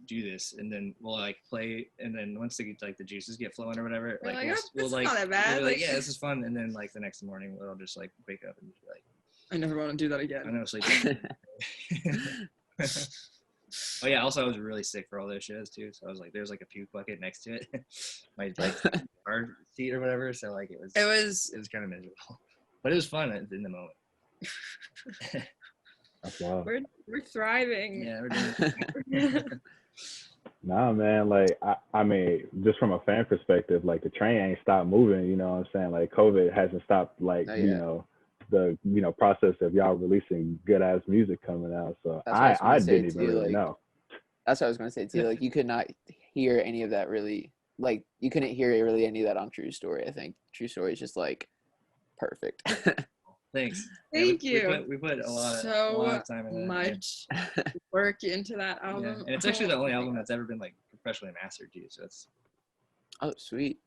do this, and then we'll like play, and then once the juices get flowing or whatever, We're like like, we'll "Oh, like this is not that bad." we'll be like, Like- yeah, this is fun, and then like the next morning we'll just like wake up and just be like, I never want to do that I again. know sleep. Oh yeah, also I was really sick for all those shows too, so I was like, there's like a puke bucket next to it, my like car seat or whatever, so like it was kind of miserable, but it was fun in the moment. that's wild. We're thriving. Yeah, we're doing Nah, man, like, I mean, just from a fan perspective, like, the train ain't stopped moving, you know what I'm saying? Like, COVID hasn't stopped, like, Not you yet. know, the, you know, process of y'all releasing good-ass music coming out. So That's what I was gonna I say didn't even too, really like- know. That's what I was gonna say too. Like you could not hear any of that really. Like you couldn't hear really any of that on True Story. I think True Story is just like perfect. Thanks. Thank Yeah, you. we put a lot So of time in that. much work into that Yeah. album. And it's actually the Oh only my album God. that's ever been like professionally mastered too. So it's Oh, sweet.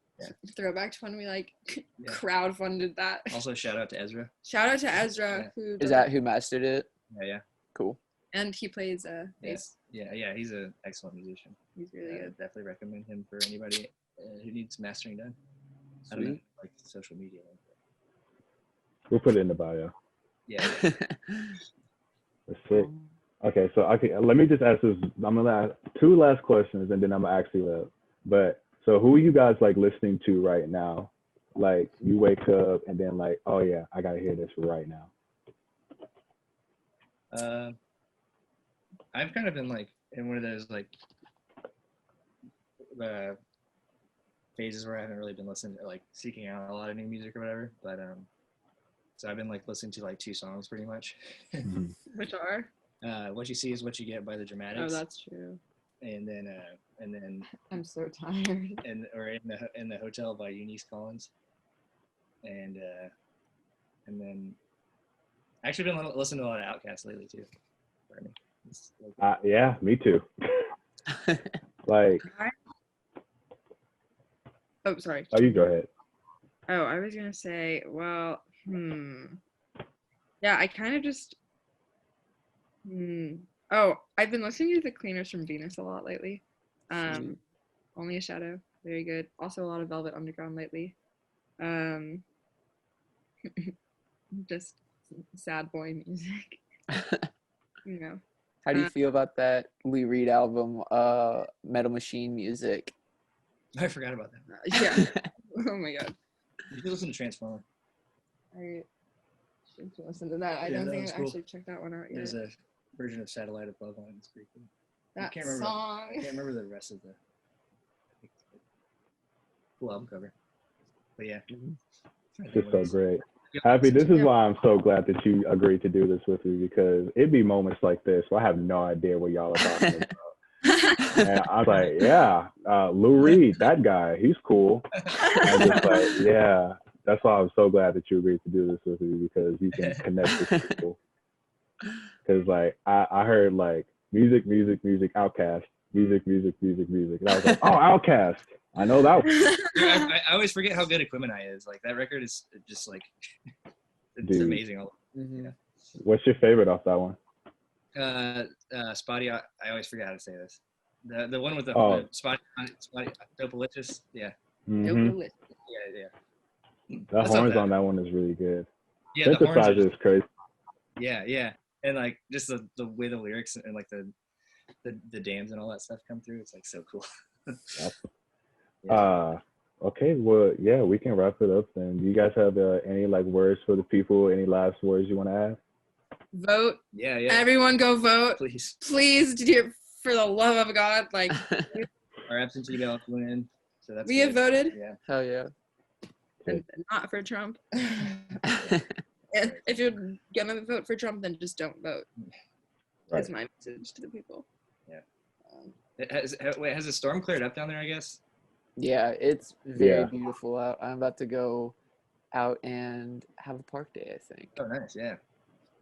Throwback to when we like Yeah. crowdfunded that. also shout out to Ezra. Shout out to Ezra Yeah. who Is does that it, who mastered it? Yeah. Cool. and he plays bass. Yeah. He's an excellent musician. He's really good. Definitely recommend him for anybody who needs mastering done. I don't know, Sweet. like social media. We'll put it in the bio. Yeah. That's sick. Okay, so let me just ask this. I'm gonna ask 2 last questions, and then I'm gonna actually live. But so, who are you guys like listening to right now? Like, you wake up and then like, oh yeah, I gotta hear this right now. I've kind of been like in one of those like phases where I haven't really been listening to like seeking out a lot of new music or whatever. But so I've been like listening to like 2 songs pretty much. Which are? What You See Is What You Get by the Oh, Dramatics. that's true. And then I'm so tired. or in the Hotel by Eunice Collins. And then I actually been listening to a lot of Outkast lately too. For me. It's like- Yeah, me too. Like, Oh, sorry. oh, you go ahead. Oh, I was gonna say, well, yeah, I kind of just, oh, I've been listening to The Cleaners from Venus a lot lately. Only a Shadow, very good. Also a lot of Velvet Underground lately. Just sad boy music, you know. How do you feel about that Lee Reed album, Metal Machine Music? I forgot about that. Yeah. Oh my God. You should listen to Transformer. I should listen to that. I Yeah, don't that think was I cool. actually checked that one out yet. There's a version of Satellite Above on it. It's pretty cool. That can't remember- song. I can't remember the rest of the cool album cover. But yeah. It's just so great. Happy, this is why I'm so glad that you agreed to do this with me, because it'd be moments like this where I have no idea what y'all are talking about. And I was like, yeah, Lou Reed, that guy, he's cool. I'm just like, yeah, that's why I'm so glad that you agreed to do this with me, because you can connect with people. Because like I heard like music, Outkast, music. And I was like, oh, Outkast. I know that one. I always forget how good Equimini is. Like that record is just like it's Dude. amazing. Mm-hmm. What's your favorite off that one? Spotty, I always forget how to say this. The one with the, Oh. the Spotty Dopalicious. Yeah. Mhm. Yeah. The That's not horns bad. on that one is really good. Yeah, the horns are Synthesizer is crazy. yeah. And like just the way the lyrics and like the dams and all that stuff come through, it's like so cool. Yeah. Okay, well, yeah, we can wrap it up then. Do you guys have any like words for the people? Any last words you want to add? Vote. Yeah. Everyone go vote. Please. Please, for the love of God. Like, Our absentee ballots went in, so that's we have good. voted Yeah. Hell yeah. and not for Trump. And if you're gonna vote for Trump, then just don't vote. That's my message to the people. Has the storm cleared up down there? I guess. Yeah, it's very Yeah. beautiful out. I'm about to go out and have a park day, I think. Oh, nice. Yeah.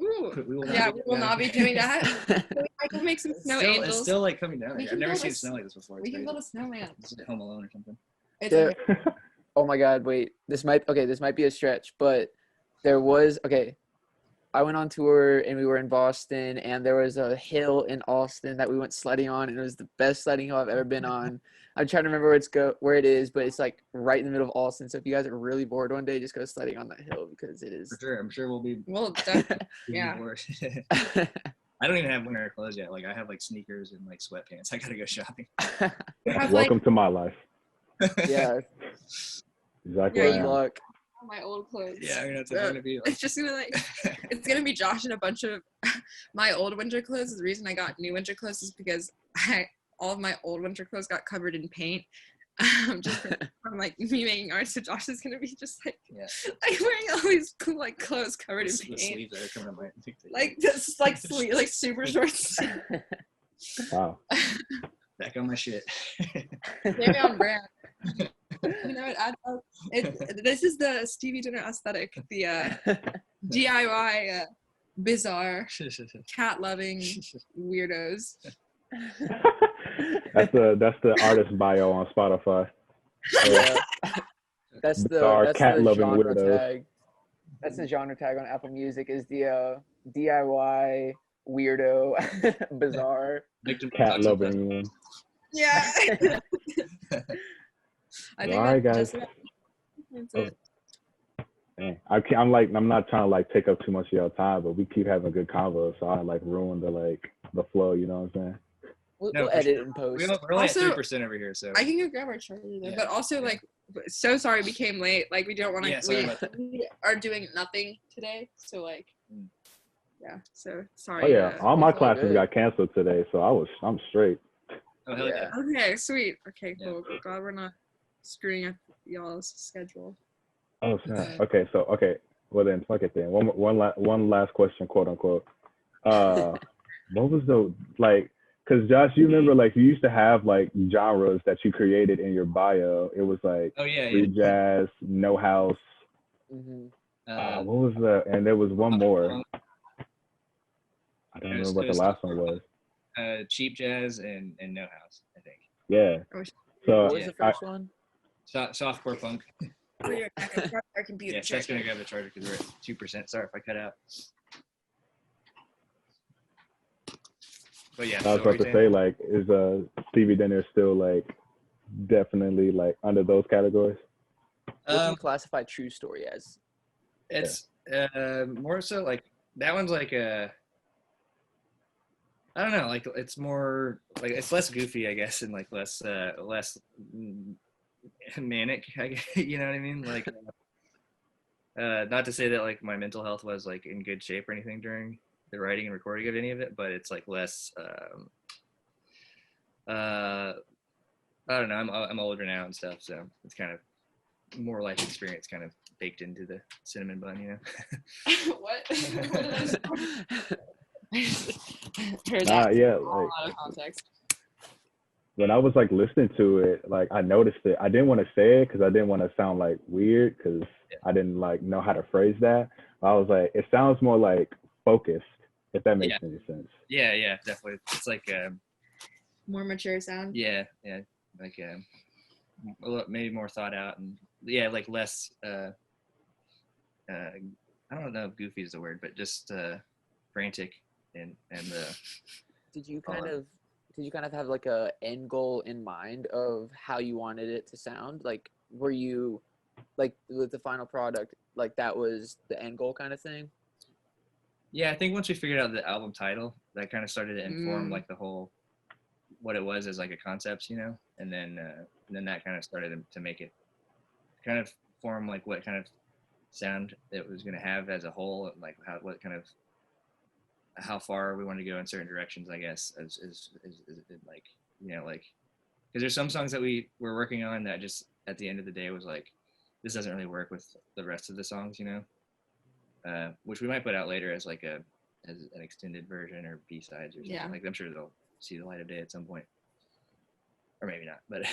Ooh. We will not Yeah, be we will doing not be that. doing that. I can make some snow It's angels. still like coming down. We I've can never build seen a snow like this before. It's We can crazy. build a snowman. It's like Home Alone or something. It's There- okay. Oh my God, wait. This might be a stretch, but I went on tour and we were in Boston, and there was a hill in Austin that we went sledding on, and it was the best sledding hill I've ever been on. I'm trying to remember where it is, but it's like right in the middle of Austin. So if you guys are really bored one day, just go sledding on that hill because it is. For sure. I'm sure we'll be. Well, definitely. Yeah. I don't even have winter clothes yet. Like I have like sneakers and like sweatpants. I gotta go shopping. have, Welcome to my life. Yeah. Exactly. Good luck. my old clothes. Yeah, it's gonna be. Like, It's just gonna it's gonna be Josh and a bunch of my old winter clothes. The reason I got new winter clothes is because all of my old winter clothes got covered in paint. Just from like me making art. So Josh is gonna be just like wearing all these cool like clothes covered in paint. The sleeves that are coming up my Like this like sleeve, like super short. Wow. Back on my shit. Maybe on brand. You know, this is the Stevie Dinner aesthetic, the DIY, bizarre, cat-loving weirdos. That's the artist bio on Spotify. Yeah. That's Bizarre, the cat-loving genre weirdos. tag. That's the genre tag on Apple Music is the DIY weirdo bizarre. Cat-loving. Yeah. I think All right, that's guys. that's it. Dang. I'm not trying to like take up too much of your time, but we keep having good convo, so I don't like ruin the flow. You know what I'm saying? We'll edit and post. We're only at Also, 3% over here, so I can go grab our charger though. Yeah. But also like so sorry we came late. Like we don't want to. Yeah, sorry about that. We are doing nothing today, so like yeah. So sorry. Oh yeah, all my It's all classes good. got canceled today, so I'm straight. Oh hell yeah. Okay, sweet. Okay, Yeah. cool. Glad we're not screwing up y'all's schedule. Oh snap. Okay, well then, fuck it then. One last question, quote unquote. What was the like? Cause Josh, you remember like you used to have like genres that you created in your bio. It was like Oh yeah. free jazz, no house. Mm-hmm. What was the? And there was one more. I don't It was- remember what it the was- last one was. Cheap jazz and no house, I think. Yeah. So What was the first one? Softcore punk. Oh, you're back. Our computer. Yeah, Steph's gonna grab the charger because we're at 2%. Sorry if I cut out. But yeah. I was about to say, like, is Stevie Dinner still like definitely like under those categories? What do you classify True Story as? It's more so like that one's like I don't know, like it's more like it's less goofy, I guess, and like less manic. You know what I mean? Like, not to say that like my mental health was like in good shape or anything during the writing and recording of any of it, but it's like less. I don't know. I'm older now and stuff, so it's kind of more life experience kind of baked into the cinnamon bun, you know. What? What did I say? I just heard Nah, that yeah, all like out of context. when I was like listening to it, like I noticed it. I didn't want to say it because I didn't want to sound like weird because I didn't like know how to phrase that. I was like, it sounds more like focused, if that makes any sense. Yeah, definitely. It's like More mature sound. yeah, like a little, maybe more thought out and yeah, like less. I don't know if goofy is the word, but just frantic and Did you kind of have like a end goal in mind of how you wanted it to sound? Like, were you like with the final product, like that was the end goal kind of thing? yeah, I think once we figured out the album title, that kind of started to inform like the whole what it was as like a concept, you know, and then that kind of started to make it kind of form like what kind of sound it was going to have as a whole, and like how far we wanted to go in certain directions, I guess, is like, you know, like, because there's some songs that we were working on that just at the end of the day was like, this doesn't really work with the rest of the songs, you know, which we might put out later as like as an extended version or B-sides or something. Yeah. Like I'm sure they'll see the light of day at some point, or maybe not, but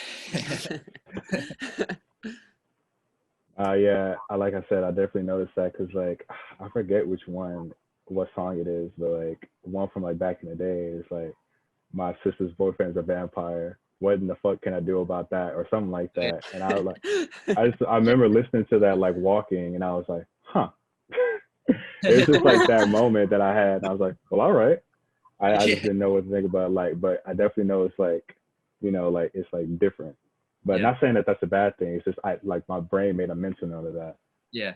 Yeah, like I said, I definitely noticed that because like I forget which one what song it is, but like one from like back in the day is like my sister's boyfriend's a vampire. What in the fuck can I do about that, or something like that? And I was like, I remember listening to that like walking, and I was like, huh. It was just like that moment that I had, and I was like, well, all right. I just didn't know what to think about, like, but I definitely know it's like, you know, like it's like different. But not saying that that's a bad thing. It's just I like my brain made a mention out of that. Yeah.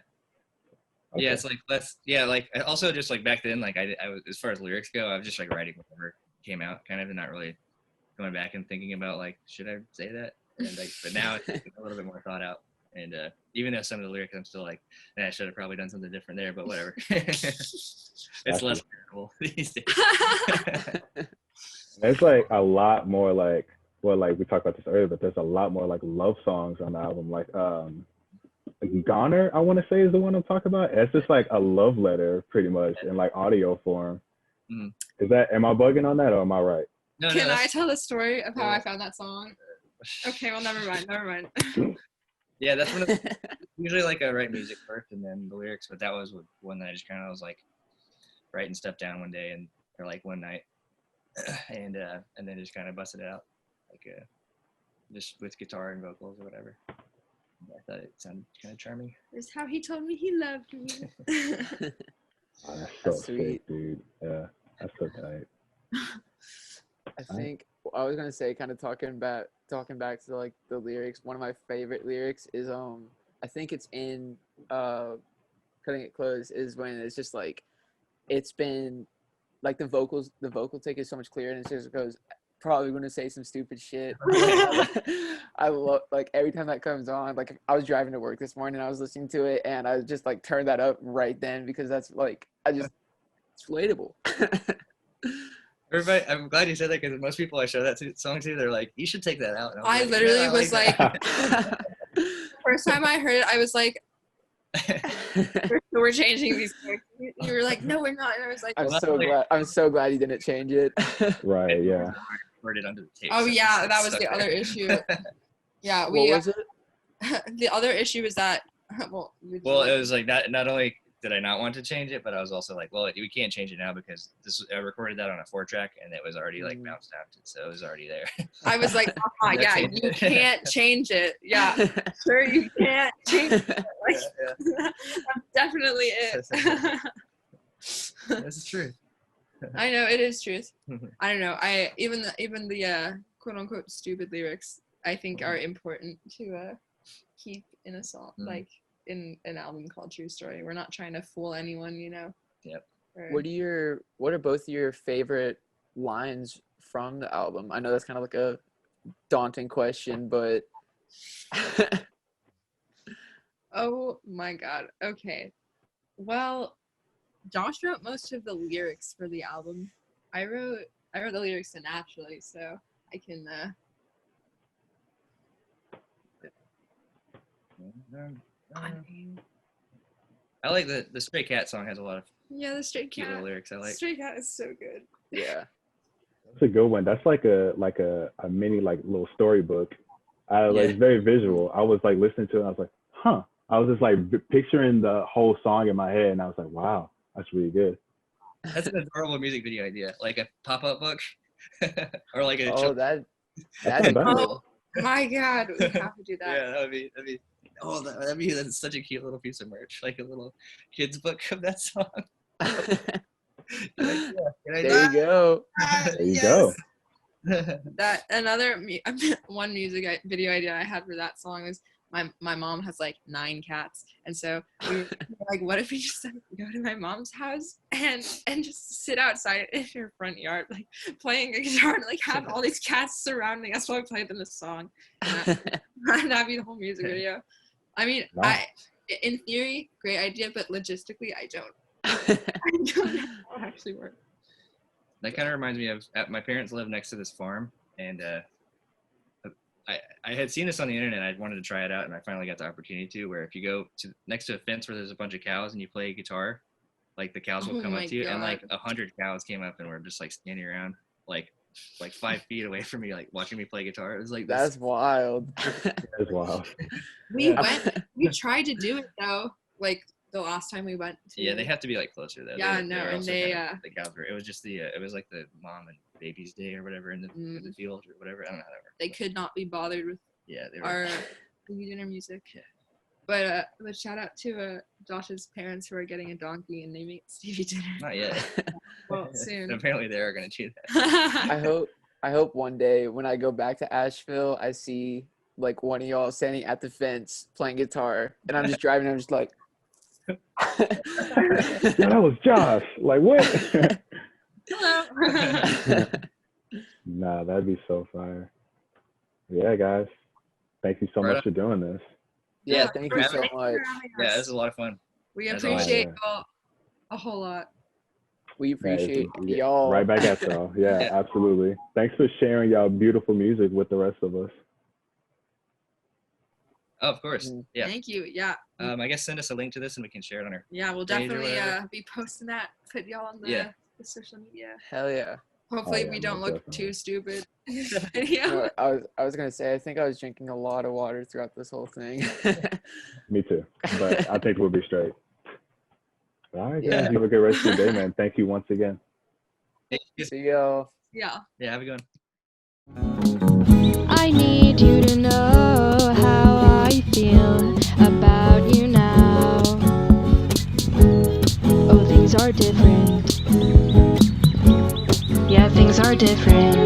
Okay. Yeah, it's like like also just like back then, like I was, as far as lyrics go, I was just like writing whatever came out, kind of, and not really going back and thinking about like, should I say that? And like, but now it's a little bit more thought out. And even though some of the lyrics, I'm still like, I should have probably done something different there, but whatever. It's less terrible these days. There's like a lot more like, well, like we talked about this earlier, but there's a lot more like love songs on the album. Like Goner, I want to say, is the one I'm talking about. It's just like a love letter, pretty much, in like audio form. Is that, am I bugging on that, or am I right? No, Can I tell the story of how I found that song? Okay, well, never mind. Yeah, that's when it's usually like I write music first and then the lyrics, but that was one that I just kind of was like writing stuff down one day or like one night, and then just kind of busted it out, like just with guitar and vocals or whatever. I thought it sounded kind of charming. It's how he told me he loved me. Oh, that's so sick, dude. Yeah, that's so tight. I think I was gonna say, kind of talking back to like the lyrics. One of my favorite lyrics is I think it's in Cutting It Close, is when it's just like, it's been like the vocal take is so much clearer, and it just goes, probably gonna say some stupid shit. I love, like, every time that comes on, like I was driving to work this morning, I was listening to it, and I just like turned that up right then, because that's like, it's relatable. Everybody, I'm glad you said that, because most people I show that song to, they're like, you should take that out. And I literally was like first time I heard it, I was like, we're changing these lyrics. You were like, no, we're not. And I was like, I'm so glad you didn't change it. Right, yeah. Recorded under the tape. Oh so yeah, it's that was stuck the there. other issue. Yeah, What was it? The other issue is that Well, it was like not only did I not want to change it, but I was also like, well, we can't change it now, because I recorded that on a 4-track and it was already like bounced out, so it was already there. I was like, yeah, you can't change it. Yeah, sure, you can't change it. Like, that's definitely it. That's true. I know, it is truth. I don't know. Even the quote unquote stupid lyrics, I think, are important to keep in a song, like in an album called True Story. We're not trying to fool anyone, you know. Yep. What are both your favorite lines from the album? I know that's kind of like a daunting question, but oh my god. Okay. Well, Josh wrote most of the lyrics for the album. I wrote the lyrics naturally, so I can I like the Stray Cat song, has a lot of the Stray cute Cat. little lyrics I like. Stray Cat is so good. yeah. That's a good one. That's like a mini like little storybook. It's very visual. I was like listening to it, and I was like, huh. I was just like picturing the whole song in my head, and I was like, wow, that's really good. That's an adorable music video idea, like a pop-up book, or like a. That's Oh my god, we have to do that. Yeah, that'd be that's such a cute little piece of merch, like a little kid's book of that song. There you go. There you go. That another one music video idea I had for that song was my mom has like 9 cats, and so we were like, what if we just like, go to my mom's house and just sit outside in her front yard, like playing a guitar, and like have all these cats surrounding us while we play them this song. And that'd be the whole music video. I mean, Nice. in theory, great idea, but logistically, I don't know how it actually works. That kind of reminds me of my parents live next to this farm, and I had seen this on the internet. I wanted to try it out, and I finally got the opportunity to. Where if you go next to a fence where there's a bunch of cows and you play guitar, like the cows will come up to you, and like 100 cows came up and were just like standing around, like 5 feet away from me, like watching me play guitar. It was like that's wild. That's wild. We tried to do it though, like the last time we went to. Yeah, they have to be like closer though. Yeah, They no, were and also they, kind of, like outdoor. It was just it was like the mom and baby's day or whatever in the field or whatever. I don't know how that works. They could not be bothered with Yeah, they were. our Stevie Dinner music. Yeah. But shout out to Josh's parents who are getting a donkey and naming it Stevie Dinner. Not yet. Well, soon. Apparently they are gonna do that. I hope one day when I go back to Asheville, I see like one of y'all standing at the fence playing guitar, and I'm just driving. I'm just like, Yeah, that was Josh. Like what? Hello. Nah, that'd be so fire. Yeah, guys. Thank you so Right much for doing this. yeah, thank you so Thanks for much. having Yeah, us. this is a lot of fun. We That's appreciate awesome. y'all a whole lot. We Yeah, appreciate yeah, y'all. Right back at y'all. Yeah, Yeah. absolutely. Thanks for sharing y'all beautiful music with the rest of us. Oh, of course. Yeah. Thank you. Yeah. I guess send us a link to this and we can share it on our. Yeah, we'll page or definitely whatever. be posting that. Put y'all on Yeah. the social media. Hell yeah. Hopefully yeah, we don't most look definitely. too stupid in the video. No, I was gonna say I think I was drinking a lot of water throughout this whole thing. Me too. But I think we'll be straight. All right, guys. Yeah. You have a good rest of your day, man. Thank you once again. See y'all. Yeah. Yeah, have a good one. I need you to know how I feel about you now. Oh, things are different. Yeah, things are different.